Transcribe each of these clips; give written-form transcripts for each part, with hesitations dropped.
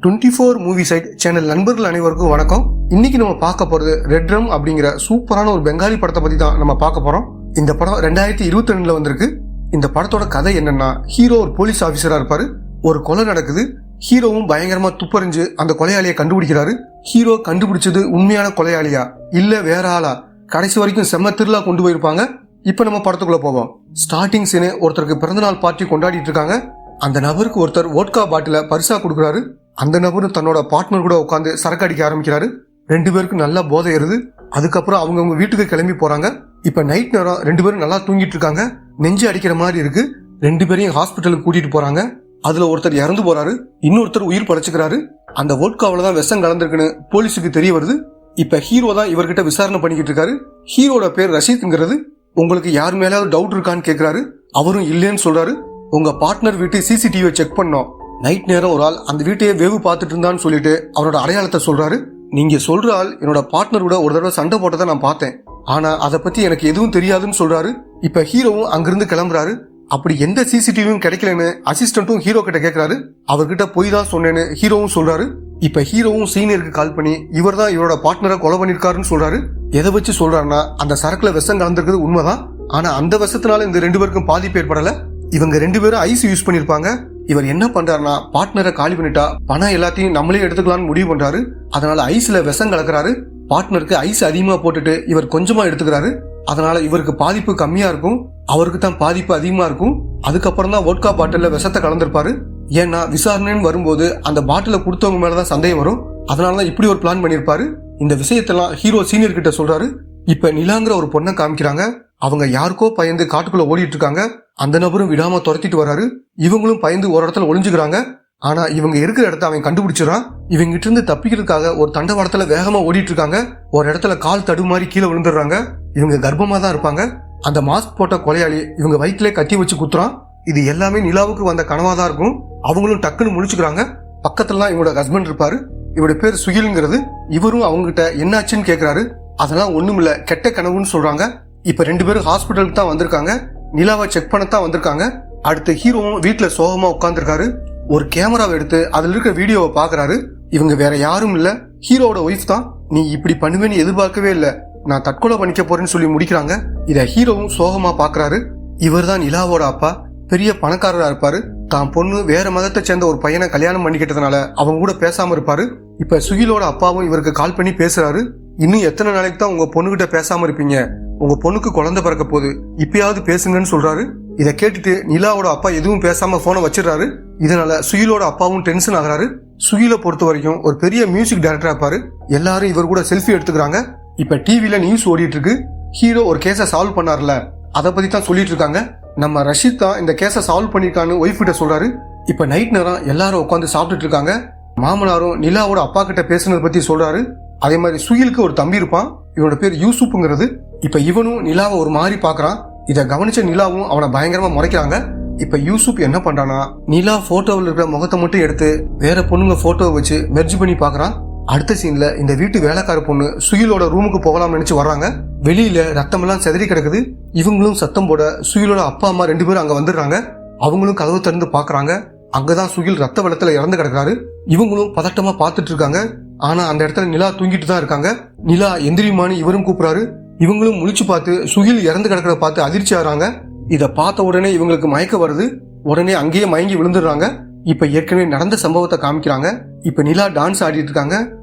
24 movie side channel நண்பர்கள் அனைவருக்கும் வணக்கம். இன்னைக்கு நம்ம பார்க்க போறது ரெட் ரம் அப்படிங்கிற சூப்பரான ஒரு பெங்காலி படத்தை பத்தி தான் நம்ம பார்க்க போறோம். இந்த படம் 2022 வந்திருக்கு. இந்த படத்தோட கதை என்னன்னா, ஹீரோ ஒரு போலீஸ் ஆபீசரா இருப்பாரு. ஒரு கொலை நடக்குது. ஹீரோவும் பயங்கரமா துப்பறிஞ்சு அந்த கொலையாளியை கண்டுபிடிக்கிறாரு. ஹீரோ கண்டுபிடிச்சது உண்மையான கொலையாளியா இல்ல வேற ஆளா, கடைசி வரைக்கும் செம்ம திருவிழா கொண்டு போயிருப்பாங்க. இப்ப நம்ம படத்துக்குள்ள போவோம். ஸ்டார்டிங் சீனு, ஒருத்தருக்கு பிறந்தநாள் பார்ட்டி கொண்டாடிட்டு இருக்காங்க. அந்த நபருக்கு ஒருத்தர் வோட்கா பாட்டில பரிசா கொடுக்குறாரு. அந்த நபரு தன்னோட பார்ட்னர் கூட உட்காந்து சரக்கு அடிக்க ஆரம்பிக்கிறாரு. ரெண்டு பேருக்கு நல்லா போதை ஏறுது. அதுக்கப்புறம் அவங்க வீட்டுக்கு கிளம்பி போறாங்க. இப்ப நைட் நேரம் ரெண்டு பேரும் நல்லா தூங்கிட்டு இருக்காங்க. நெஞ்சு அடிக்கிற மாதிரி இருக்கு. ரெண்டு பேரையும் ஹாஸ்பிட்டலுக்கு கூட்டிட்டு போறாங்க. அதுல ஒருத்தர் இறந்து போறாரு, இன்னொருத்தர் உயிர் படைச்சுக்கிறாரு. அந்த வோட்காவில தான் விஷம் கலந்துருக்குன்னு போலீஸுக்கு தெரிய வருது. இப்ப ஹீரோ தான் இவர்கிட்ட விசாரணை பண்ணிக்கிட்டு இருக்காரு. ஹீரோட பேர் ரஷீத்ங்கிறது. உங்களுக்கு யார் மேலாவது டவுட் இருக்கான்னு கேக்குறாரு. அவரும் இல்லைன்னு சொல்றாரு. உங்க பார்ட்னர் வீட்டு சிசிடிவியை செக் பண்ணோம். நைட் நேரம் ஒரு ஆள் அந்த வீட்டையே வேவு பார்த்துட்டு இருந்தான்னு சொல்லிட்டு அவரோட அடையாளத்தை சொல்றாரு. நீங்க சொல்ற ஆள் என்னோட பார்ட்னர் கூட ஒரு தடவை சண்டை போட்டதை நான் பார்த்தேன், ஆனா அதை பத்தி எனக்கு எதுவும் தெரியாதுன்னு சொல்றாரு. இப்ப ஹீரோவும் அங்கிருந்து கிளம்புறாரு. அப்படி எந்த சிசிடிவியும் கிடைக்கலன்னு அசிஸ்டன்ட்டும் ஹீரோ கிட்ட கேட்கிறாரு. அவர்கிட்ட போய் தான் சொன்னேன்னு ஹீரோவும் சொல்றாரு. இப்ப ஹீரோவும் சீனியருக்கு கால் பண்ணி இவர் தான் இவரோட பார்ட்னரை கொலை பண்ணிருக்காருன்னு சொல்றாரு. எதை வச்சு சொல்றாருன்னா, அந்த சரக்குல விஷம் கலந்துருக்கிறது உண்மைதான், ஆனா அந்த விஷத்தினால இந்த ரெண்டு பேருக்கும் பாதிப்பு ஏற்படல. இவங்க ரெண்டு பேரும் ஐஸ் யூஸ் பண்ணிருப்பாங்க. இவர் என்ன பண்றாருன்னா, பார்ட்னரை காலி பண்ணிட்டா பணம் எல்லாத்தையும் நம்மளே எடுத்துக்கலாம்னு முடிவு பண்றாரு. அதனால ஐஸ்ல விஷம் கலக்குறாரு. பார்ட்னருக்கு ஐஸ் அதிகமா போட்டுட்டு இவர் கொஞ்சமா எடுத்துக்கிறாரு. அதனால இவருக்கு பாதிப்பு கம்மியா இருக்கும், அவருக்கு தான் பாதிப்பு அதிகமா இருக்கும். அதுக்கப்புறம் தான் வோட்கா பாட்டில விஷத்தை கலந்துருப்பாரு. ஏன்னா விசாரணைன்னு வரும்போது அந்த பாட்டில கொடுத்தவங்க மேலதான் சந்தேகம் வரும். அதனாலதான் இப்படி ஒரு பிளான் பண்ணிருப்பாரு. இந்த விஷயத்தெல்லாம் ஹீரோ சீனியர் கிட்ட சொல்றாரு. இப்ப நிலாங்கிற ஒரு பொண்ணை காமிக்கிறாங்க. அவங்க யாருக்கோ பயந்து காட்டுக்குள்ள ஓடிட்டு இருக்காங்க. அந்த நபரும் விடாம துரத்திட்டு வராரு. இவங்களும் பயந்து ஒரு இடத்துல ஒளிஞ்சுக்கிறாங்க. ஆனா இவங்க இருக்கிற இடத்த அவன் கண்டுபிடிச்சிடறான். இவங்க கிட்ட இருந்து தப்பிக்கிறதுக்காக ஒரு தண்டவாளத்துல வேகமா ஓடிட்டு இருக்காங்க. ஒரு இடத்துல கால் தடுமாறி கீழே விழுந்துடுறாங்க. இவங்க கர்ப்பமா தான் இருப்பாங்க. அந்த மாஸ்க் போட்ட கொலையாளி இவங்க வயிற்றுல கத்தி வச்சு குத்துறான். இது எல்லாமே நிலாவுக்கு வந்த கனவாதான் இருக்கும். அவங்களும் டக்குன்னு முழிச்சுக்கிறாங்க. பக்கத்துலலாம் இவங்களோட ஹஸ்பண்ட் இருப்பாரு. இவருடைய பேர் சுகில்ங்கிறது. இவரும் அவங்க கிட்ட என்னாச்சுன்னு கேக்குறாரு. அதெல்லாம் ஒண்ணுமில்ல, கெட்ட கனவுன்னு சொல்றாங்க. இப்ப ரெண்டு பேரும் ஹாஸ்பிட்டலுக்கு தான் வந்திருக்காங்க. நிலாவை செக் பண்ணத்தான் வந்திருக்காங்க. அடுத்து ஹீரோவும் வீட்டுல சோகமா உட்கார்ந்துருக்காரு. ஒரு கேமராவை எடுத்து அதுல இருக்க வீடியோவை பாக்குறாரு. இவங்க வேற யாரும் இல்ல, ஹீரோவோட ஒய்ஃப் தான். நீ இப்படி பண்ணுவேன்னு எதிர்பார்க்கவே இல்ல, நான் தற்கொலை பண்ணிக்க போறேன்னு சொல்லி முடிக்கிறாங்க. இத ஹீரோவும் சோகமா பாக்குறாரு. இவர் தான் நிலாவோட அப்பா. பெரிய பணக்காரரா இருப்பாரு. தான் பொண்ணு வேற மதத்தை சேர்ந்த ஒரு பையனை கல்யாணம் பண்ணிக்கிட்டதுனால அவங்க கூட பேசாம இருப்பாரு. இப்ப சுகிலோட அப்பாவும் இவருக்கு கால் பண்ணி பேசுறாரு. இன்னும் எத்தனை நாளைக்கு தான் உங்க பொண்ணுகிட்ட பேசாம இருப்பீங்க? உங்க பொண்ணுக்கு குழந்தை பிறக்க போகுது, இப்பயாவது பேசுங்கன்னு சொல்றாரு. இதை கேட்டுட்டு நிலாவோட அப்பா எதுவும் பேசாம போனை வச்சிடறாரு. இதனால சுகிலோட அப்பாவும் டென்ஷன் ஆகுறாரு. சுகில பொறுத்த வரைக்கும் ஒரு பெரிய மியூசிக் டைரக்டரா இருப்பாரு. எல்லாரும் இவர் கூட செல்ஃபி எடுத்துக்கிறாங்க. இப்ப டிவில நியூஸ் ஓடிட்டு இருக்கு. ஹீரோ ஒரு கேஸை சால்வ் பண்ணார்ல, அதை பத்தி தான் சொல்லிட்டு இருக்காங்க. நம்ம ரஷீத் தான் இந்த கேஸை சால்வ் பண்ணிருக்கான்னு ஒய்ஃப் கிட்ட சொல்றாரு. இப்ப நைட் நேரம் எல்லாரும் உட்காந்து சாப்பிட்டுட்டு இருக்காங்க. மாமனாரும் நிலாவோட அப்பா கிட்ட பேசுனதை பத்தி சொல்றாரு. அதே மாதிரி சுகிலுக்கு ஒரு தம்பி இருப்பான். இவனோட பேர் யூசுப்ங்கிறது. இப்ப இவனும் நிலாவை ஒரு மாதிரி பாக்குறான். இத கவனிச்ச நிலாவும் அவனை பயங்கரமா முறைக்கிறாங்க. இப்ப யூசுப் என்ன பண்றானா, நிலா போட்டோவில் இருக்கிற முகத்தை மட்டும் எடுத்து வேற பொண்ணுங்க போட்டோவை வச்சு மெர்ஜ் பண்ணி பாக்குறான். அடுத்த சீன்ல இந்த வீட்டு வேலைக்கார பொண்ணு சுகிலோட ரூமுக்கு போகலாம் நினைச்சு வர்றாங்க. வெளியில ரத்தம் எல்லாம் செதறி கிடக்குது. இவங்களும் சத்தம் போட சுகிலோட அப்பா அம்மா ரெண்டு பேரும் அங்க வந்துடுறாங்க. அவங்களும் கதவு திறந்து பாக்குறாங்க. அங்கதான் சுகில் ரத்த வெள்ளத்துல இறந்து கிடக்குறாரு. இவங்களும் பதட்டமா பாத்துட்டு இருக்காங்க. ஆனா அந்த இடத்துல நிலா தூங்கிட்டு தான் இருக்காங்க. நிலா எந்திரிமான்னு இவரும் கூப்பிடுறாரு. இவங்களும் முழிச்சு பார்த்து சுகில் இறந்து கிடக்கிறத பார்த்து அதிர்ச்சி ஆறாங்க. இத பார்த்த உடனே இவங்களுக்கு மயக்க வருது. உடனே அங்கேயே மயங்கி விழுந்துடுறாங்க. இப்ப ஏற்கனவே நடந்த சம்பவத்தை காமிக்கிறாங்க. இப்ப நிலா டான்ஸ் ஆடிட்டு இருக்காங்க.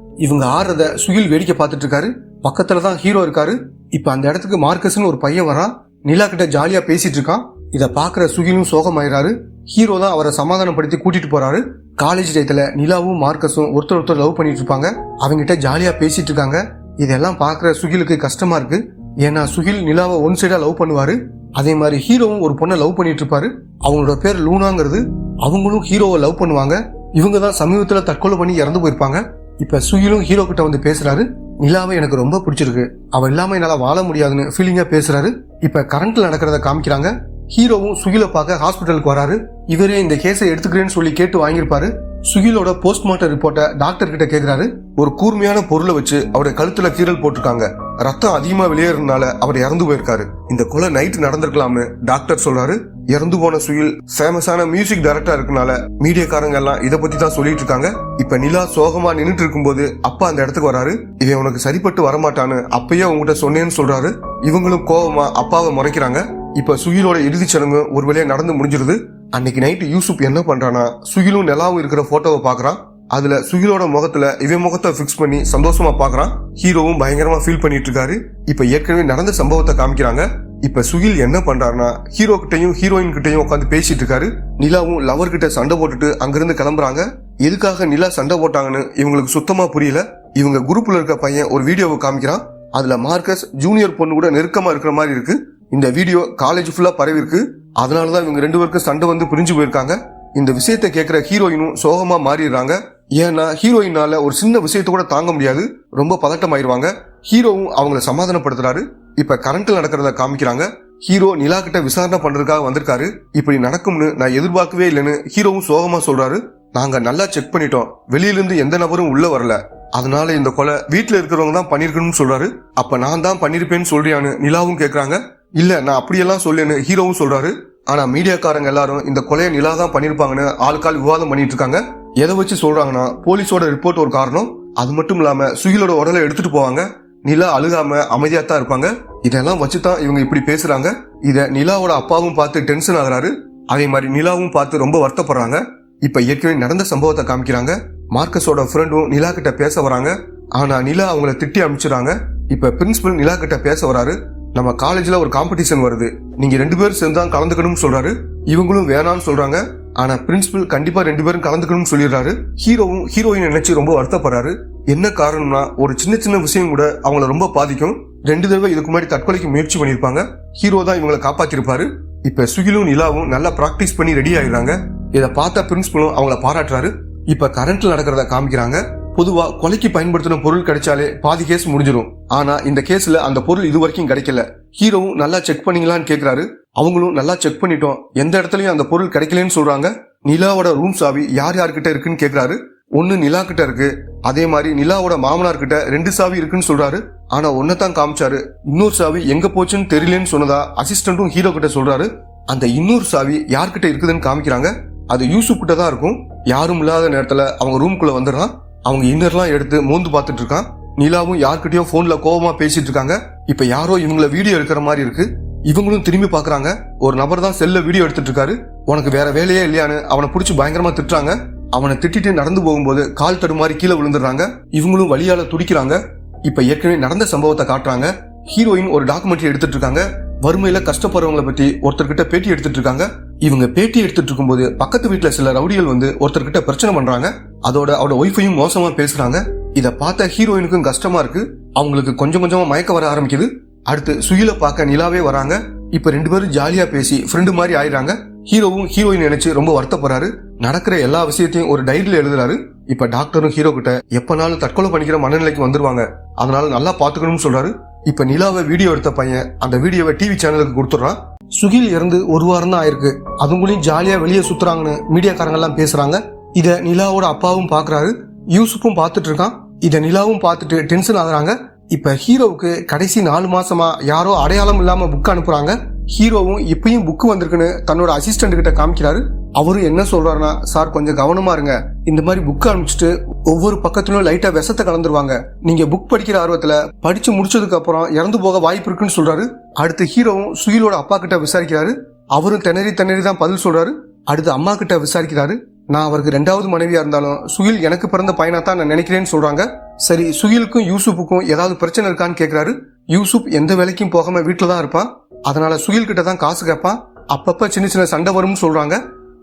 இவங்க ஆடுறத சுகில் வேடிக்கை பார்த்துட்டு இருக்காரு. பக்கத்துலதான் ஹீரோ இருக்காரு. இப்ப அந்த இடத்துக்கு மார்க்கஸ்னு ஒரு பையன் வரான். நிலா கிட்ட ஜாலியா பேசிட்டு இருக்கான். இத பாக்குற சுகிலும் சோகமாயிராரு. ஹீரோ தான் அவரை சமாதானப்படுத்தி கூட்டிட்டு போறாரு. காலேஜ் டயத்துல நிலாவும் மார்க்கஸும் ஒருத்தர் லவ் பண்ணிட்டு இருப்பாங்க. அவங்கிட்ட ஜாலியா பேசிட்டு இருக்காங்க. இதெல்லாம் பாக்குற சுகிலுக்கு கஷ்டமா இருக்கு. ஏன்னா சுகில் நிலாவை ஒன் சைடா லவ் பண்ணுவாரு. அதே மாதிரி ஹீரோவும் ஒரு பொண்ணை லவ் பண்ணிட்டு இருப்பாரு. அவங்களோட பேர் லூனாங்கிறது. அவங்களும் ஹீரோவை லவ் பண்ணுவாங்க. இவங்க தான் சமீபத்துல தற்கொலை பண்ணி இறந்து போயிருப்பாங்க. இப்ப சுகிலும் ஹீரோ கிட்ட வந்து பேசுறாரு. நிலாவை எனக்கு ரொம்ப பிடிச்சிருக்கு, அவ இல்லாம என்னால வாழ முடியாதுன்னு ஃபீலிங்கா பேசுறாரு. இப்ப கரண்ட்ல நடக்கிறத காமிக்கிறாங்க. ஹீரோவும் சுகில பார்க்க ஹாஸ்பிட்டலுக்கு வராரு. இவரே இந்த கேஸை எடுத்துக்கிறேன்னு சொல்லி கேட்டு வாங்கியிருப்பாரு. சுகிலோட போஸ்ட்மார்ட்டம் ரிப்போர்ட்டை டாக்டர் கிட்ட கேக்குறாரு. ஒரு கூர்மையான பொருளை வச்சு அவருடைய கழுத்துல கீறல் போட்டிருக்காங்க. ரத்தம் அதிகமா வெளியேறதுனால அவர் இறந்து போயிருக்காரு. இந்த கொலை நைட் நடந்திருக்கலாம்னு டாக்டர் சொல்றாரு. இறந்து போன சுகில் ஃபேமஸான மியூசிக் டைரக்டரா இருக்கனால மீடியாக்காரங்க எல்லாம் இதை பத்தி தான் சொல்லிட்டு இருக்காங்க. இப்ப நிலா சோகமா நின்னுட்டு இருக்கும்போது அப்பா அந்த இடத்துக்கு வராரு. இவன் உனக்கு சரிப்பட்டு வரமாட்டான்னு அப்பயே உங்ககிட்ட சொன்னேன்னு சொல்றாரு. இவங்களும் கோவமா அப்பாவை முறைக்கிறாங்க. இப்ப சுகிலோட இறுதி சடங்கு ஒரு வழியா நடந்து முடிஞ்சிருது. அன்னைக்கு நைட்டு யூசுப் என்ன பண்றானா, சுகிலும் நிலாவும் இருக்கிற போட்டோவை பாக்குறான். அதுல சுகிலோட முகத்துல இவன் முகத்தை பிக்ஸ் பண்ணி சந்தோஷமா பாக்குறான். ஹீரோவும் பயங்கரமா ஃபீல் பண்ணிட்டு இருக்காரு. இப்ப ஏற்கனவே நடந்த சம்பவத்தை காமிக்கிறாங்க. இப்ப சுகில் என்ன பண்றாருன்னா, ஹீரோ கிட்டையும் ஹீரோயின் கிட்டையும் உட்காந்து பேசிட்டு இருக்காரு. நிலாவும் லவர் கிட்ட சண்டை போட்டுட்டு அங்கிருந்து கிளம்புறாங்க. எதுக்காக நிலா சண்டை போட்டாங்கன்னு இவங்களுக்கு சுத்தமா புரியல. இவங்க குரூப்ல இருக்க பையன் ஒரு வீடியோவை காமிக்கிறான். அதுல மார்க்கஸ் ஜூனியர் பொண்ணு கூட நெருக்கமா இருக்கிற மாதிரி இருக்கு. இந்த வீடியோ காலேஜ் ஃபுல்லா பரவி இருக்கு. அதனாலதான் இவங்க 2 பேருக்கும் சண்டை வந்து பிரிஞ்சு போயிருக்காங்க. இந்த விஷயத்தை கேட்கிற ஹீரோயினும் சோகமா மாறிடுறாங்க. ஏன்னா ஹீரோயினால ஒரு சின்ன விஷயத்த கூட தாங்க முடியாது, ரொம்ப பதட்டமாயிருவாங்க. ஹீரோவும் அவங்கள சமாதானப்படுத்துறாரு. இப்ப கரண்ட்ல நடக்கிறத காமிக்கிறாங்க. ஹீரோ நிலா கிட்ட விசாரணை பண்றதுக்காக வந்திருக்காரு. இப்படி நடக்கும்னு நான் எதிர்பார்க்கவே இல்லைன்னு ஹீரோவும் சோகமா சொல்றாரு. நாங்க நல்லா செக் பண்ணிட்டோம், வெளியில இருந்து எந்த நபரும் உள்ள வரல. அதனால இந்த கொலை வீட்டுல இருக்கிறவங்க தான் பண்ணிருக்கணும்னு சொல்றாரு. அப்ப நான் தான் பண்ணிருப்பேன்னு சொல்றியான்னு நிலாவும் கேக்குறாங்க. இல்ல நான் அப்படியெல்லாம் சொல்லேன்னு ஹீரோவும் சொல்றாரு. ஆனா மீடியாக்காரங்க எல்லாரும் இந்த கொலையை நிலா தான் பண்ணிருப்பாங்கன்னு ஆளுக்கால் விவாதம் பண்ணிட்டு இருக்காங்க. எதை வச்சு சொல்றாங்கன்னா, போலீஸோட ரிப்போர்ட் ஒரு காரணம், அது மட்டும் இல்லாம சுகிலோட உடலை எடுத்துட்டு போவாங்க. நிலா அழுகாம அமைதியா தான் இருப்பாங்க. இதெல்லாம் வச்சுதான் இவங்க இப்படி பேசுறாங்க. இத நிலாவோட அப்பாவும் பார்த்து டென்ஷன் ஆகுறாரு. அதே மாதிரி நிலாவும் பார்த்து ரொம்ப வருத்தப்படுறாங்க. இப்ப ஏற்கனவே நடந்த சம்பவத்தை காமிக்கிறாங்க. மார்க்கஸோட ஃப்ரெண்டும் நிலா கிட்ட பேச வராங்க. ஆனா நிலா அவங்கள திட்டி அனுப்பிச்சுறாங்க. இப்ப பிரின்சிபல் நிலா கிட்ட பேச வராரு. நம்ம காலேஜ்ல ஒரு காம்படிஷன் வருது, நீங்க 2 பேரும் சேர்ந்து தான் கலந்துக்கணும்னு சொல்றாரு. இவங்களும் வேணான்னு சொல்றாங்க. ஆனா பிரின்சிபல் கண்டிப்பா 2 பேரும் கலந்துக்கணும்னு சொல்லிடுறாரு. ஹீரோவும் ஹீரோயின் நினைச்சு ரொம்ப வருத்தப்படுறாரு. என்ன காரணம்னா, ஒரு சின்ன சின்ன விஷயம் கூட அவங்கள ரொம்ப பாதிக்கும். 2 தடவை இதுக்கு முன்னாடி தற்கொலைக்கு முயற்சி பண்ணிருப்பாங்க. ஹீரோ தான் இவங்களை காப்பாத்திருப்பாரு. இப்ப சுகிலும் நிலாவும் நல்லா பிராக்டிஸ் பண்ணி ரெடி ஆயிடுறாங்க. இதை பார்த்த பிரின்சிபலும் அவங்கள பாராட்டுறாரு. இப்ப கரண்ட்ல நடக்கிறத காமிக்கிறாங்க. பொதுவா கொலைக்கு பயன்படுத்தின பொருள் கிடைச்சாலே பாதி கேஸ் முடிஞ்சிடும். ஆனா இந்த கேஸ்ல அந்த பொருள் இது வரைக்கும் கிடைக்கல. ஹீரோவும் நல்லா செக் பண்ணீங்களான்னு கேக்குறாரு. அவங்களும் நல்லா செக் பண்ணிட்டோம், எந்த இடத்துலயும் அந்த பொருள் கிடைக்கலன்னு சொல்றாங்க. நிலாவோட ரூம் சாவி யார் யார்கிட்ட இருக்குன்னு கேக்குறாரு. ஒன்னு நிலா கிட்ட இருக்கு, அதே மாதிரி நிலாவோட மாமனார் கிட்ட 2 சாவி இருக்குன்னு சொல்றாரு. ஆனா ஒன்னதான் காமிச்சாரு, இன்னொரு சாவி எங்க போச்சுன்னு தெரியலன்னு சொன்னதா அசிஸ்டன்டும் ஹீரோ கிட்ட சொல்றாரு. அந்த இன்னொரு சாவி யார்கிட்ட இருக்குதுன்னு காமிக்கிறாங்க. அது யூசுப் கிட்ட தான் இருக்கும். யாரும் இல்லாத நேரத்துல அவங்க ரூம்குள்ள வந்துடுறான். அவங்க இன்னர்லாம் எடுத்து மோந்து பார்த்துட்டு இருக்கான். நிலாவும் யார்கிட்டயோ போன்ல கோவமா பேசிட்டு இருக்காங்க. இப்ப யாரோ இவங்கள வீடியோ எடுக்கிற மாதிரி இருக்கு. இவங்களும் திரும்பி பாக்குறாங்க. ஒரு நபர் தான் செல்ல வீடியோ எடுத்துட்டு இருக்காரு. உனக்கு வேற வேலையே இல்லையான்னு அவனை பிடிச்சி பயங்கரமா திட்டுறாங்க. அவனை திட்டிட்டு நடந்து போகும்போது கால் தடுமாறி கீழே விழுந்துடுறாங்க. இவங்களும் வலியால துடிக்கிறாங்க. இப்ப ஏற்கனவே நடந்த சம்பவத்தை காட்டுறாங்க. ஹீரோயின் ஒரு டாக்குமெண்ட்ரி எடுத்துட்டு இருக்காங்க. வறுமையில கஷ்டப்படுறவங்களை பத்தி ஒருத்தர்கிட்ட பேட்டி எடுத்துட்டு இருக்காங்க. இவங்க பேட்டி எடுத்துட்டு இருக்கும்போது பக்கத்து வீட்டுல சில ரவுடிகள் வந்து ஒருத்தர்கிட்ட பிரச்சனை பண்றாங்க. அதோட அவரோட ஒய்ஃபையும் மோசமா பேசுறாங்க. இத பார்த்த ஹீரோயினுக்கும் கஷ்டமா இருக்கு. அவங்களுக்கு கொஞ்சம் கொஞ்சமா மயக்க வர ஆரம்பிக்குது. அடுத்து சுகில பார்க்க நிலாவே வராங்க. இப்ப 2 பேரும் ஜாலியா பேசி ஃப்ரெண்டு மாதிரி ஆயிடுறாங்க. ஹீரோவும் ஹீரோயின் நினைச்சு ரொம்ப வருத்தப்படுறாரு. நடக்கிற எல்லா விஷயத்தையும் ஒரு டைரியில எழுதுறாரு. இப்ப டாக்டரும் ஹீரோ கிட்ட எப்பனாலும் தற்கொலை பண்ணிக்கிற மனநிலைக்கு வந்துருவாங்க, அதனால நல்லா பாத்துக்கணும்னு சொல்றாரு. இப்ப நிலாவை வீடியோ எடுத்த பையன் அந்த வீடியோவை டிவி சேனலுக்கு கொடுத்துறான். சுகில் இறந்து 1 வாரம் தான் ஆயிருக்கு. அதுங்களையும் ஜாலியா வெளியே சுத்துறாங்கன்னு மீடியாக்காரங்க எல்லாம் பேசுறாங்க. இத நிலாவோட அப்பாவும் பாக்குறாரு. யூசுப்பும் பாத்துட்டு இருக்கான். இத நிலாவும் பார்த்துட்டு டென்ஷன் ஆகுறாங்க. இப்ப ஹீரோவுக்கு கடைசி 4 மாசமா யாரோ அடையாளம் இல்லாம புக் அனுப்புறாங்க. ஹீரோவும் இப்பயும் புக் வந்திருக்குன்னு தன்னோட அசிஸ்டன்ட் கிட்ட காமிக்கிறாரு. அவரும் என்ன சொல்றாருன்னா, சார் கொஞ்சம் கவனமா இருங்க, இந்த மாதிரி புக் அனுப்பிச்சிட்டு ஒவ்வொரு பக்கத்திலும் லைட்டா விஷத்தை கலந்துருவாங்க, நீங்க புக் படிக்கிற ஆர்வத்துல படிச்சு முடிச்சதுக்கு அப்புறம் இறந்து போக வாய்ப்பு இருக்குன்னு சொல்றாரு. அடுத்து ஹீரோவும் சுகிலோட அப்பா கிட்ட விசாரிக்கிறாரு. அவரும் திணறி தான் பதில் சொல்றாரு. அடுத்து அம்மா கிட்ட விசாரிக்கிறாரு. நான் அவருக்கு 2வது மனைவியா இருந்தாலும் சுகில் எனக்கு பிறந்த பையனா தான் நான் நினைக்கிறேன்னு சொல்றாங்க. சரி, சுகிலுக்கும் யூசுப்புக்கும் ஏதாவது பிரச்சனை இருக்கான்னு கேக்குறாரு. யூசுப் எந்த வேலைக்கும் போகாம வீட்டுல தான் இருப்பான். அதனால சுகில் கிட்ட தான் காசு கேட்பான். அப்பப்ப சின்ன சின்ன சண்டை வரும்னு சொல்றாங்க.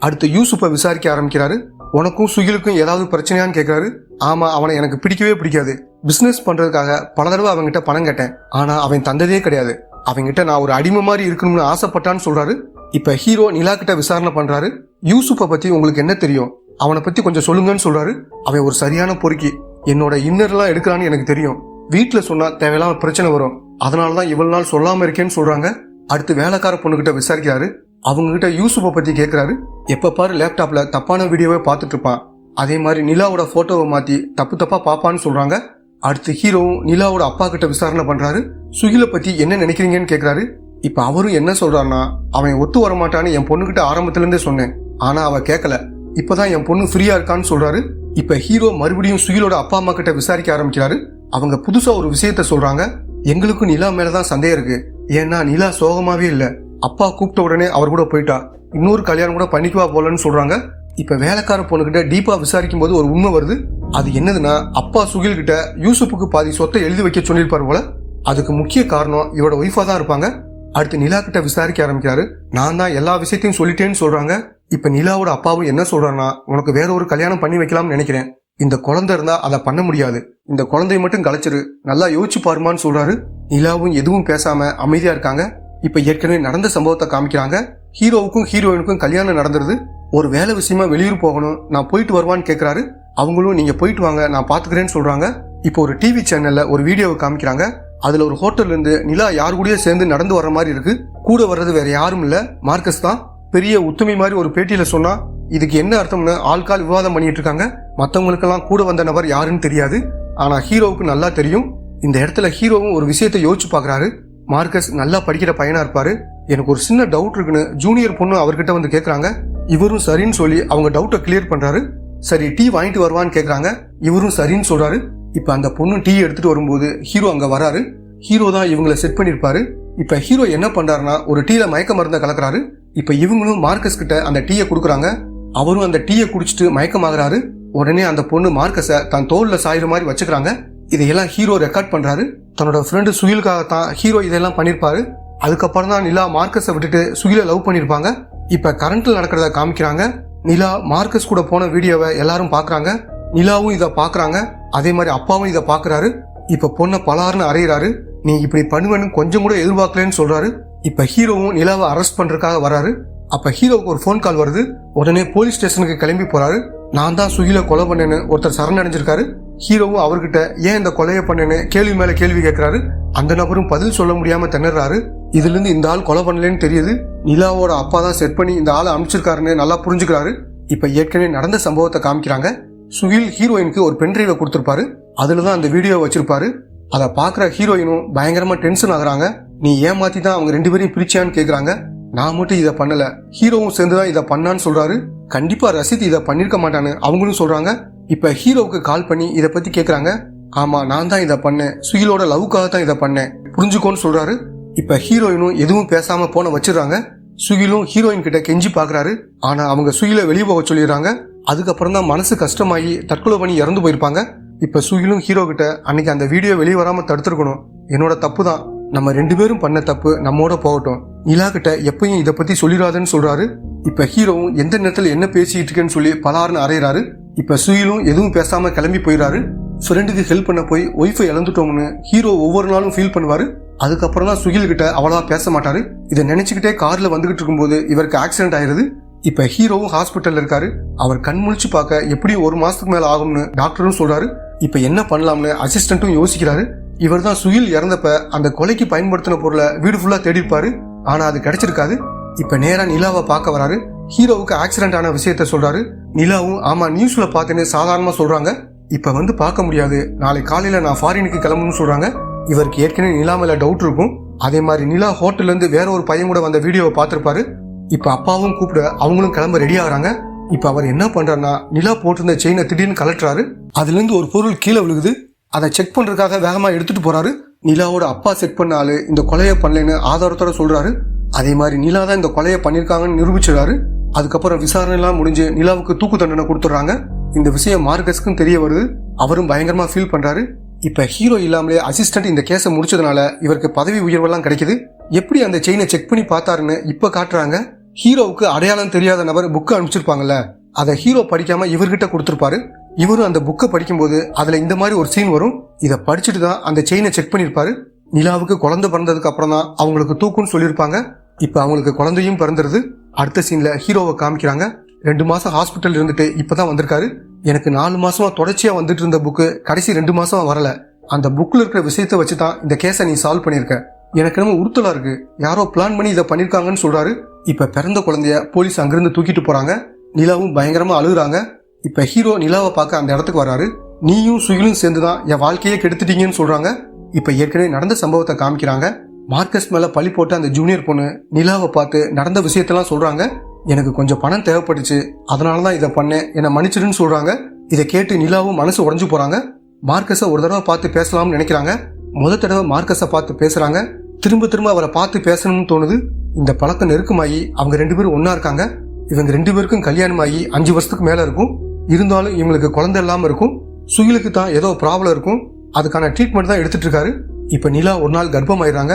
அடுத்து யூசுப்பை விசாரிக்க ஆரம்பிக்கிறாரு. உனக்கும் சுகிலுக்கும் ஏதாவது பிரச்சனையான்னு கேக்குறாரு. ஆமா, அவனை எனக்கு பிடிக்கவே பிடிக்காது. பிசினஸ் பண்றதுக்காக பல தடவை அவன்கிட்ட பணம் கேட்டேன், ஆனா அவன் தந்ததே கிடையாது. அவன்கிட்ட நான் ஒரு அடிமை மாதிரி இருக்கணும்னு ஆசைப்பட்டான்னு சொல்றாரு. இப்ப ஹீரோ நிலா கிட்ட விசாரணை பண்றாரு. யூசுப்பை பத்தி உங்களுக்கு என்ன தெரியும், அவனை பத்தி கொஞ்சம் சொல்லுங்கன்னு சொல்றாரு. அவன் ஒரு சரியான பொறுக்கி, என்னோட இன்னர்லாம் எடுக்கிறான்னு எனக்கு தெரியும். வீட்டுல சொன்னா தேவையில்லாம பிரச்சனை வரும், அதனாலதான் இவ்வளவு நாள் சொல்லாம இருக்கேன்னு சொல்றாங்க. அடுத்து வேலைக்கார பொண்ணுகிட்ட விசாரிக்கிறாரு. அவங்க கிட்ட யூசுப்பை பத்தி கேக்குறாரு. எப்ப பாரு லேப்டாப்ல தப்பான வீடியோவை பார்த்துட்டு இருப்பான். அதே மாதிரி நிலாவோட போட்டோவை மாத்தி தப்பு தப்பா பாப்பான்னு சொல்றாங்க. அடுத்து ஹீரோவும் நிலாவோட அப்பா கிட்ட விசாரணை பண்றாரு. சுகிலை பத்தி என்ன நினைக்கிறீங்கன்னு கேக்குறாரு. இப்ப அவரும் என்ன சொல்றாருன்னா, அவன் ஒத்து வரமாட்டான்னு என் பொண்ணுகிட்ட ஆரம்பத்துல இருந்தே சொன்னேன், ஆனா அவ கேட்கல, இப்பதான் என் பொண்ணு ஃப்ரீயா இருக்கான்னு சொல்றாரு. இப்ப ஹீரோ மறுபடியும் சுகிலோட அப்பா அம்மா கிட்ட விசாரிக்க ஆரம்பிக்கிறாரு. அவங்க புதுசா ஒரு விஷயத்த சொல்றாங்க. எங்களுக்கும் நிலா மேலதான் சந்தேகம் இருக்கு. ஏன்னா நிலா சோகமாவே இல்ல, அப்பா கூப்பிட்ட உடனே அவர் கூட போயிட்டா, இன்னொரு கல்யாணம் கூட பண்ணிக்குவா போலன்னு சொல்றாங்க. இப்ப வேலைக்கார பொண்ணுகிட்ட டீப்பா விசாரிக்கும் போது ஒரு உண்மை வருது. அது என்னதுன்னா, அப்பா சுகில் கிட்ட யூசுப்புக்கு பாதி சொத்தை எழுதி வைக்க சொல்லியிருப்பாரு போல. அதுக்கு முக்கிய காரணம் இவரோட ஒய்ஃபா தான் இருப்பாங்க. அடுத்து நிலா கிட்ட விசாரிக்க ஆரம்பிக்கிறாரு. நான் தான் எல்லா விஷயத்தையும் சொல்லிட்டேன்னு சொல்றாங்க. இப்ப நிலாவோட அப்பாவும் என்ன சொல்றாருன்னா, உனக்கு வேற ஒரு கல்யாணம் பண்ணி வைக்கலாம்னு நினைக்கிறேன், இந்த குழந்தை இருந்தா அதை பண்ண முடியாது, இந்த குழந்தைய மட்டும் கலைச்சிரு, நல்லா யோசிச்சு பாருமான்னு சொல்றாரு. நிலாவும் எதுவும் பேசாம அமைதியா இருக்காங்க. இப்ப ஏற்கனவே நடந்த சம்பவத்தை காமிக்கிறாங்க. ஹீரோவுக்கும் ஹீரோயினுக்கும் கல்யாணம் நடந்துருது. ஒரு வேலை விஷயமா வெளியூர் போகணும், நான் போயிட்டு வருவான்னு கேக்குறாரு. அவங்களும் நீங்க போயிட்டு வாங்க, நான் பாத்துக்கிறேன்னு சொல்றாங்க. இப்போ ஒரு டிவி சேனல்ல ஒரு வீடியோவை காமிக்கிறாங்க. அதுல ஒரு ஹோட்டல்ல இருந்து நிலா யாரு கூடயே சேர்ந்து நடந்து வர்ற மாதிரி இருக்கு. கூட வர்றது வேற யாரும் இல்ல, மார்க்கஸ் தான். பெரிய உத்தமி மாதிரி ஒரு பேட்டியில சொன்னா இதுக்கு என்ன அர்த்தம்னு ஆள்கால் விவாதம் பண்ணிட்டு இருக்காங்க. மத்தவங்களுக்கெல்லாம் கூட வந்த நபர் யாருன்னு தெரியாது, ஆனா ஹீரோவுக்கு நல்லா தெரியும். இந்த இடத்துல ஹீரோவும் ஒரு விஷயத்தை யோசிச்சு பாக்குறாரு. மார்க்கஸ் நல்லா படிக்கிற பையனா இருப்பாரு, எனக்கு ஒரு சின்ன டவுட் இருக்குன்னு ஜூனியர் பொண்ணு அவர்கிட்ட வந்து கேக்குறாங்க. இவரும் சரின்னு சொல்லி அவங்க டவுட்டை கிளியர் பண்றாரு. சரி டீ வாங்கிட்டு வருவான்னு கேக்குறாங்க. இவரும் சரின்னு சொல்றாரு. இப்ப அந்த பொண்ணு டீ எடுத்துட்டு வரும்போது ஹீரோ அங்க வராரு. ஹீரோ தான் இவங்களை செட் பண்ணிருப்பாரு. இப்ப ஹீரோ என்ன பண்றாருன்னா, ஒரு டீல மயக்க மருந்த கலக்குறாரு. இப்ப இவங்களும் மார்க்கஸ் கிட்ட அந்த டீயை கொடுக்குறாங்க. அவரும் அந்த டீயை குடிச்சிட்டு மயக்கமாகறாரு. உடனே அந்த பொண்ணு மார்க்கஸ தன் தோல்ல சாயிற மாதிரி வச்சுக்கிறாங்க. இதையெல்லாம் ஹீரோ ரெக்கார்ட் பண்றாரு. தன்னோட ஃப்ரெண்டு சுகிலுக்காகத்தான் ஹீரோ இதெல்லாம் பண்ணிருப்பாரு. அதுக்கப்புறம் தான் நிலா மார்க்கஸை விட்டுட்டு சுகில லவ் பண்ணிருப்பாங்க. இப்ப கரண்ட்ல நடக்கிறத காமிக்கிறாங்க. நிலா மார்க்கஸ் கூட போன வீடியோவை எல்லாரும் பாக்குறாங்க. நிலாவும் இதை பாக்குறாங்க. அதே மாதிரி அப்பாவும் இதை பாக்குறாரு. இப்ப பொண்ணை பலாருன்னு அறையிறாரு. நீ இப்படி பண்ணுவேன்னு கொஞ்சம் கூட எதிர்பார்க்கலன்னு சொல்றாரு. இப்ப ஹீரோவும் நிலாவை அரெஸ்ட் பண்றதுக்காக வராரு. அப்ப ஹீரோவுக்கு ஒரு போன் கால் வருது. உடனே போலீஸ் ஸ்டேஷனுக்கு கிளம்பி போறாரு. நான் தான் சுகில கொலை பண்ணேன்னு ஒருத்தர் சரணடைஞ்சிருக்காரு. ஹீரோவும் அவர்கிட்ட ஏன் இந்த கொலையை பண்ணேன்னு கேள்வி மேல கேள்வி கேட்கிறாரு. அந்த நபரும் பதில் சொல்ல முடியாம திணறாரு. இதுல இருந்து இந்த ஆள் கொலை பண்ணலன்னு தெரியுது. நிலாவோட அப்பா தான் செட் பண்ணி இந்த ஆளை அனுப்பிச்சிருக்காருன்னு நல்லா புரிஞ்சுக்கிறாரு. இப்ப ஏற்கனவே நடந்த சம்பவத்தை காமிக்கிறாங்க. சுகில் ஹீரோயினுக்கு ஒரு பென்ட்ரைவை கொடுத்திருப்பாரு. அதுலதான் அந்த வீடியோ வச்சிருப்பாரு. அதை பாக்குற ஹீரோயினும் பயங்கரமா டென்ஷன் ஆகுறாங்க. நீ ஏமாத்தி தான் அவங்க 2 பேரையும் பிரிச்சான்னு கேக்குறாங்க. நான் மட்டும் இதை பண்ணல, ஹீரோவும் சேர்ந்துதான் இதை பண்ணான்னு சொல்றாரு. கண்டிப்பா ரசித் இதை பண்ணிருக்க மாட்டான்னு அவங்களும் சொல்றாங்க. இப்ப ஹீரோவுக்கு கால் பண்ணி இதை பத்தி கேக்குறாங்க. ஆமா நான் தான் இதை பண்ணேன், சுகிலோட லவ்வுக்காக தான் இதை பண்ணேன், புரிஞ்சுக்கோன்னு சொல்றாரு. இப்ப ஹீரோயினும் எதுவும் பேசாம போன வச்சிடறாங்க. சுகிலும் ஹீரோயின் கிட்ட கெஞ்சி பாக்குறாரு. ஆனா அவங்க சுகில வெளியே போக சொல்லிடுறாங்க. அதுக்கப்புறம் தான் மனசு கஷ்டமாகி தற்கொலை பண்ணி இறந்து போயிருப்பாங்க. இப்ப சுகிலும் ஹீரோ கிட்ட அன்னைக்கு அந்த வீடியோ வெளியே வராம தடுத்துருக்கணும், என்னோட தப்பு தான், நம்ம 2 பேரும் பண்ண தப்பு நம்மோட போகட்டும், நிலா கிட்ட எப்பயும் இதை பத்தி சொல்லிடாதுன்னு சொல்றாரு. இப்ப ஹீரோவும் எந்த நேரத்துல என்ன பேசிட்டு இருக்கேன்னு சொல்லி பலாருன்னு அறையிறாரு. இப்ப சுகிலும் எதுவும் பேசாம கிளம்பி போயிடாரு. ஃப்ரெண்டுக்கு ஹெல்ப் பண்ண போய் ஒய்ஃபை இழந்துட்டோம்னு ஹீரோ ஒவ்வொரு நாளும் ஃபீல் பண்ணுவாரு. அதுக்கப்புறம் தான் சுகில் கிட்ட அவ்வளவா பேச மாட்டாரு. இதை நினைச்சுக்கிட்டே கார்ல வந்துகிட்டு இருக்கும்போது இவருக்கு ஆக்சிடென்ட் ஆயிருது. இப்ப ஹீரோவும் ஹாஸ்பிட்டல்ல இருக்காரு. அவர் கண் முழிச்சு பார்க்க எப்படியும் 1 மாசத்துக்கு மேல ஆகும்னு டாக்டரும் சொல்றாரு. இப்ப என்ன பண்ணலாம்னு அசிஸ்டன்ட்டும் யோசிக்கிறாரு. இவர் தான் சுகில் இறந்தப்ப அந்த கொலைக்கு பயன்படுத்தின பொருளை வீடு ஃபுல்லா தேடி இருப்பாரு. ஆனா அது கிடைச்சிருக்காது. இப்ப நேரா நிலாவை பார்க்க வராரு. ஹீரோவுக்கு ஆக்சிடென்ட் ஆன விஷயத்த சொல்றாரு. நிலாவும் ஆமா நியூஸ்ல பார்த்தேன்னு சாதாரணமா சொல்றாங்க. இப்ப வந்து பார்க்க முடியாது, நாளை காலையில நான் ஃபாரினுக்கு கிளம்பணும்னு சொல்றாங்க. இவருக்கு ஏற்கனவே நிலா மேல டவுட் இருக்கும். அதே மாதிரி நிலா ஹோட்டல்ல இருந்து வேற ஒரு பையன் கூட வந்த வீடியோவை பார்த்திருப்பாரு. இப்ப அப்பாவும் கூப்பிட அவங்களும் கிளம்ப ரெடி ஆகுறாங்க. இப்ப அவர் என்ன பண்றாருன்னா, நிலா போட்டிருந்த செயினை திடீர்னு கலட்டுறாரு. அதுல இருந்து ஒரு பொருள் கீழே விழுகுது. அதை செக் பண்றதுக்காக வேகமா எடுத்துட்டு போறாரு. நிலாவோட அப்பா செட் பண்ண ஆளு இந்த கொலையை பண்ணலன்னு ஆதாரத்தோட சொல்றாரு. அதே மாதிரி நிலா தான் இந்த கொலையை பண்ணிருக்காங்கன்னு நிரூபிச்சிடாரு. அதுக்கப்புறம் விசாரணை எல்லாம் முடிஞ்சு நிலாவுக்கு தூக்கு தண்டனை கொடுத்துறாங்க. இந்த விஷயம் மார்க்கஸ்க்கும் தெரிய வருது. அவரும் பயங்கரமா ஃபீல் பண்றாரு. இப்ப ஹீரோ இல்லாமலே அசிஸ்டன்ட் இந்த கேஸை முடிச்சதுனால இவருக்கு பதவி உயர்வெல்லாம் கிடைக்குது. எப்படி அந்த செயினை செக் பண்ணி பார்த்தாருன்னு இப்ப காட்டுறாங்க. ஹீரோவுக்கு அடையாளம் தெரியாத நபர் புக்கை அனுப்பிச்சிருப்பாங்கல்ல, அதை ஹீரோ படிக்காம இவர்கிட்ட கொடுத்திருப்பாரு. இவரும் அந்த புக்கை படிக்கும்போது அதுல இந்த மாதிரி ஒரு சீன் வரும். இதை படிச்சுட்டு தான் அந்த செயினை செக் பண்ணிருப்பாரு. நிலாவுக்கு குழந்தை பிறந்ததுக்கு அப்புறம் தான் அவங்களுக்கு தூக்குன்னு சொல்லியிருப்பாங்க. இப்ப அவங்களுக்கு குழந்தையும் பிறந்துருது. அடுத்த சீன்ல ஹீரோவை காமிக்கிறாங்க. 2 மாசம் ஹாஸ்பிட்டல் இருந்துட்டு இப்பதான் வந்திருக்காரு. எனக்கு 4 மாசமா தொடர்ச்சியா வந்துட்டு இருந்த புக்கு கடைசி 2 மாசமா வரல. அந்த புக்ல இருக்கிற விஷயத்த வச்சுதான் இந்த கேஸை நீ சால்வ் பண்ணிருக்க. எனக்கு நம்ம உறுத்தலா இருக்கு, யாரோ பிளான் பண்ணி இதை பண்ணிருக்காங்கன்னு சொல்றாரு. இப்ப பிறந்த குழந்தைய போலீஸ் அங்கிருந்து தூக்கிட்டு போறாங்க. நிலாவும் பயங்கரமா அழுகுறாங்க. இப்ப ஹீரோ நிலாவை பார்க்க அந்த இடத்துக்கு வராரு. நீயும் சுகிலும் சேர்ந்துதான் என் வாழ்க்கையே கெடுத்துட்டீங்கன்னு சொல்றாங்க. இப்ப ஏற்கனவே நடந்த சம்பவத்தை காமிக்கிறாங்க. மார்க்கஸ் மேல பழி போட்டு அந்த ஜூனியர் பொண்ணு நிலாவை பார்த்து நடந்த விஷயத்தெல்லாம் சொல்றாங்க. எனக்கு கொஞ்சம் பணம் தேவைப்பட்டுச்சு, அதனாலதான் இதை பண்ணேன், என்னை மன்னிச்சிடுன்னு சொல்றாங்க. இதை கேட்டு நிலாவும் மனசு உடைஞ்சு போறாங்க. மார்க்கஸை ஒரு தடவை பார்த்து பேசலாம்னு நினைக்கிறாங்க. முதல் தடவை மார்க்கஸை பார்த்து பேசுறாங்க. திரும்ப திரும்ப அவரை பார்த்து பேசணும்னு தோணுது. இந்த பழக்கம் நெருக்கமாகி அவங்க 2 பேரும் ஒன்னா இருக்காங்க. இவங்க 2 பேருக்கும் கல்யாணம் ஆகி 5 வருஷத்துக்கு மேல இருக்கும். இருந்தாலும் இவங்களுக்கு குழந்தை இல்லாம இருக்கும். சுகிலுக்கு தான் ஏதோ ப்ராப்ளம் இருக்கும். அதுக்கான ட்ரீட்மெண்ட் தான் எடுத்துட்டு இருக்காரு. இப்ப நிலா ஒரு நாள் கர்ப்பமாயிடுறாங்க.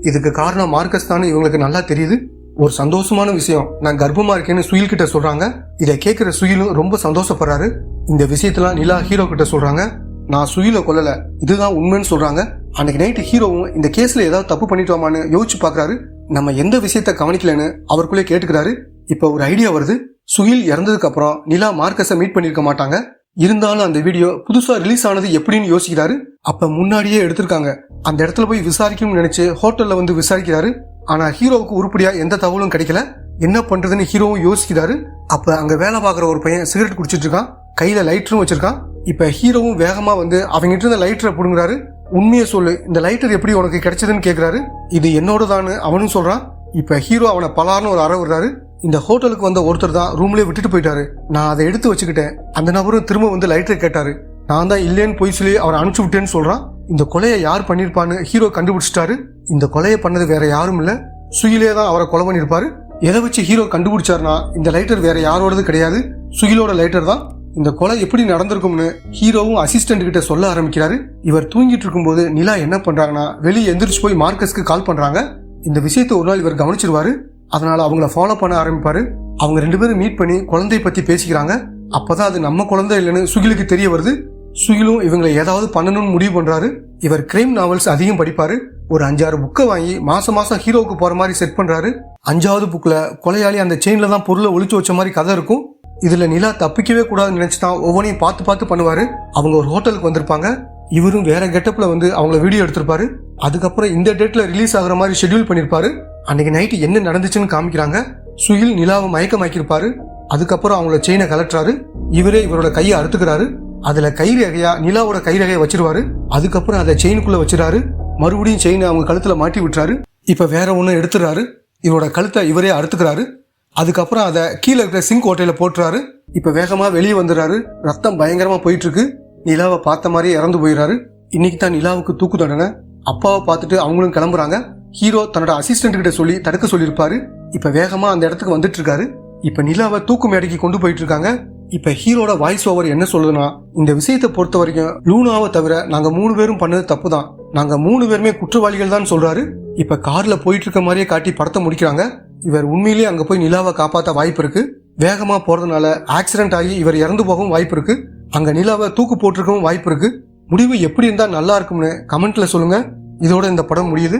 இதுக்கு காரணம் மார்க்கஸ் தான் இவங்களுக்கு நல்லா தெரியுது. ஒரு சந்தோஷமான விஷயம், நான் கர்ப்பமா இருக்கேன்னு சுகில் கிட்ட சொல்றாங்க. இதை கேட்கிற சுகிலும் ரொம்ப சந்தோஷப்படுறாரு. இந்த விஷயத்தெல்லாம் நிலா ஹீரோ கிட்ட சொல்றாங்க. நான் சுகில கொல்லல, இதுதான் உண்மைன்னு சொல்றாங்க. அன்னைக்கு நைட்டு ஹீரோவும் இந்த கேஸ்ல ஏதாவது தப்பு பண்ணிட்டோமான்னு யோசிச்சு பாக்குறாரு. நம்ம எந்த விஷயத்த கவனிக்கலன்னு அவருக்குள்ளே கேட்டுக்கிறாரு. இப்ப ஒரு ஐடியா வருது. சுகில் இறந்ததுக்கு அப்புறம் நிலா மார்க்கஸை மீட் பண்ணிருக்க மாட்டாங்க. இருந்தாலும் அந்த வீடியோ புதுசா ரிலீஸ் ஆனது எப்படின்னு யோசிக்கிறாரு. அப்ப முன்னாடியே எடுத்திருக்காங்க. அந்த இடத்துல போய் விசாரிக்கணும்னு நினைச்சு ஹோட்டல்ல வந்து விசாரிக்கிறாரு. ஆனா ஹீரோவுக்கு உருப்படியா எந்த தகவலும் கிடைக்கல. என்ன பண்றதுன்னு ஹீரோவும் யோசிக்கிறாரு. அப்ப அங்க வேலை பார்க்குற ஒரு பையன் சிகரெட் குடிச்சிட்டு இருக்கான். கையில லைட்டரும் வச்சிருக்கான். இப்ப ஹீரோவும் வேகமா வந்து அவங்ககிட்ட இருந்த லைட்டரை புடுங்குறாரு. உண்மையை சொல்லு, இந்த லைட்டர் எப்படி உனக்கு கிடைச்சதுன்னு கேக்குறாரு. இது என்னோட தான்னு அவனும் சொல்றான். இப்ப ஹீரோ அவனை பலார்னு ஒரு அறை விடுறாரு. இந்த ஹோட்டலுக்கு வந்த ஒருத்தர் தான் ரூம்லயே விட்டுட்டு போயிட்டாரு. நான் அதை எடுத்து வச்சுக்கிட்டேன். அந்த நபரும் திரும்ப வந்து லைட்டரை கேட்டாரு. நான் தான் இல்லேன்னு போய் சொல்லி அவரை அனுப்பிச்சு விட்டேன்னு சொல்றான். இந்த கொலையை யார் பண்ணிருப்பான்னு ஹீரோ கண்டுபிடிச்சிட்டாரு. இந்த கொலையை பண்ணது வேற யாரும் இல்ல, சுகிலே தான் அவரை கொலை பண்ணிருப்பாரு. எதை வச்சு ஹீரோ கண்டுபிடிச்சாருன்னா இந்த லைட்டர் வேற யாரோடது கிடையாது, சுகிலோட லைட்டர் தான். இந்த கொலை எப்படி நடந்திருக்கும்னு ஹீரோவும் அசிஸ்டன்ட் கிட்ட சொல்ல ஆரம்பிக்கிறாரு. இவர் தூங்கிட்டு இருக்கும்போது நிலா என்ன பண்றாங்கன்னா வெளியே எந்திரிச்சு போய் மார்க்கஸ்க்கு கால் பண்றாங்க. இந்த விஷயத்தை ஒரு நாள் இவர் கவனிச்சிருவாரு. அதனால அவங்கள ஃபாலோ பண்ண ஆரம்பிப்பாரு. அவங்க 2 பேரும் மீட் பண்ணி குழந்தைய பத்தி பேசிக்கிறாங்க. அப்பதான் அது நம்ம குழந்தை இல்லைன்னு சுகிலுக்கு தெரிய வருது. சுகிலும் இவங்களை ஏதாவது பண்ணணும்னு முடிவு பண்றாரு. இவர் கிரைம் நாவல்ஸ் அதிகம் படிப்பாரு. ஒரு 5-6 புக்கை வாங்கி மாசம் ஹீரோவுக்கு போற மாதிரி செட் பண்றாரு. 5வது புக்ல கொலையாளி அந்த செயின்ல தான் பொருளை ஒளிச்சு வச்ச மாதிரி கதை இருக்கும். இதுல நிலா தப்பிக்கவே கூடாதுன்னு நினைச்சுதான் ஒவ்வொன்றையும் பார்த்து பண்ணுவாரு. அவங்க ஒரு ஹோட்டலுக்கு வந்திருப்பாங்க. இவரும் வேற கெட்டப்ல வந்து அவங்கள வீடியோ எடுத்திருப்பாரு. அதுக்கப்புறம் இந்த டேட்ல ரிலீஸ் ஆகுற மாதிரி ஷெட்யூல் பண்ணிருப்பாரு. அன்னைக்கு நைட்டு என்ன நடந்துச்சுன்னு காமிக்கிறாங்க. சுகில் நிலாவை மயக்கமாக்கிருப்பாரு. அதுக்கப்புறம் அவங்கள செயினை கலட்டுறாரு. இவரே இவரோட கையை அறுத்துக்கிறாரு. அதுல கைரேகையா நிலாவோட கைரேகையை வச்சிருவாரு. அதுக்கப்புறம் அதை செயினுக்குள்ள வச்சிருக்காரு. மறுபடியும் செயினை அவங்க கழுத்துல மாட்டி விட்டுறாரு. இப்ப வேற ஒண்ணு எடுத்துறாரு. இவரோட கழுத்தை இவரே அறுத்துக்கிறாரு. அதுக்கப்புறம் அதை கீழே இருக்கிற சிங்க் ஓட்டையில போட்டுறாரு. இப்ப வேகமா வெளியே வந்துடுறாரு. ரத்தம் பயங்கரமா போயிட்டு இருக்கு. நிலாவை பார்த்த மாதிரியே இறந்து போயிடுறாரு. இன்னைக்கு தான் நிலாவுக்கு தூக்கு தண்டனை. அப்பாவை பார்த்துட்டு அவங்களும் கிளம்புறாங்க. ஹீரோ தன்னோட அசிஸ்டன்ட் கிட்ட சொல்லி தடுக்க சொல்லியிருப்பாரு. இப்ப வேகமா அந்த இடத்துக்கு வந்துட்டு இருக்காரு. இப்ப நிலாவை தூக்கு மேடைக்கு கொண்டு போயிட்டு இருக்காங்க. இப்ப ஹீரோட வாய்ஸ் ஓவர் என்ன சொல்லுதுன்னா, இந்த விஷயத்தை பொறுத்த வரைக்கும் லூனாவை தவிர நாங்க 3 பேரும் பண்ணது தப்பு தான், நாங்க 3 பேருமே குற்றவாளிகள் தான் சொல்றாரு. இப்ப கார்ல போயிட்டு இருக்க மாதிரியே காட்டி படத்தை முடிக்கிறாங்க. இவர் உண்மையிலேயே அங்க போய் நிலாவை காப்பாற்ற வாய்ப்பு இருக்கு. வேகமா போறதுனால ஆக்சிடென்ட் ஆகி இவர் இறந்து போகவும் வாய்ப்பு இருக்கு. அங்க நிலாவை தூக்கு போட்டிருக்கவும் வாய்ப்பு இருக்கு. முடிவு எப்படி இருந்தா நல்லா இருக்கும்னு கமெண்ட்ல சொல்லுங்க. இதோட இந்த படம் முடியுது.